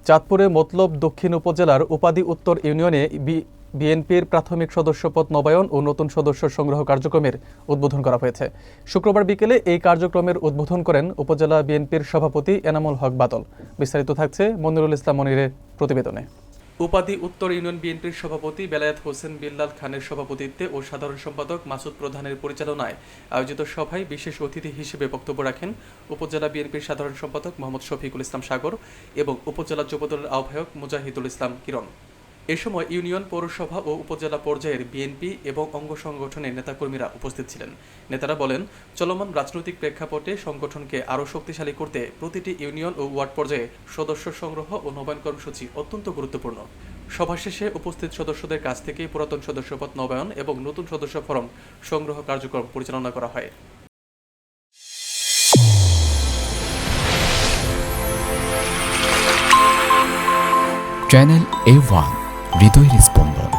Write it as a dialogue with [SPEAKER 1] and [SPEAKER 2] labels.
[SPEAKER 1] চাঁদপুরে মতলব দক্ষিণ উপজেলার উপাধি উত্তর ইউনিয়নে বিএনপির প্রাথমিক সদস্যপদ নবায়ন ও নতুন সদস্য সংগ্রহ কার্যক্রমের উদ্বোধন করা হয়েছে। শুক্রবার বিকেলে এই কার্যক্রমের উদ্বোধন করেন উপজেলা বিএনপির সভাপতি এনামুল হক বাদল। বিস্তারিত থাকছে মনিরুল ইসলাম মনিরের প্রতিবেদনে। উপাধি উত্তর ইউনিয়ন বিএনপির সভাপতি বেলায়েত হোসেন বিল্লাল খানের সভাপতিত্বে ও সাধারণ সম্পাদক মাসুদ প্রধানের পরিচালনায় আয়োজিত সভায় বিশেষ অতিথি হিসেবে বক্তব্য রাখেন উপজেলা বিএনপির সাধারণ সম্পাদক মোহাম্মদ শফিকুল ইসলাম সাগর এবং উপজেলা যুবদলের আহ্বায়ক মুজাহিদুল ইসলাম কিরণ। এ সময় ইউনিয়ন, পৌরসভা ও উপজেলা পর্যায়ের বিএনপি এবং অঙ্গ সংগঠনের নেতাকর্মীরা উপস্থিত ছিলেন। নেতারা বলেন, চলমান রাজনৈতিক প্রেক্ষাপটে সংগঠনকে আরও শক্তিশালী করতে প্রতিটি ইউনিয়ন ও ওয়ার্ড পর্যায়ে সদস্য সংগ্রহ ও নবায়ন কর্মসূচি অত্যন্ত গুরুত্বপূর্ণ। সভা শেষে উপস্থিত সদস্যদের কাছ থেকে পুরাতন সদস্যপদ নবায়ন এবং নতুন সদস্য ফরম সংগ্রহ কার্যক্রম পরিচালনা করা হয়।
[SPEAKER 2] চ্যানেল A1 হৃদয়ের স্পন্দন।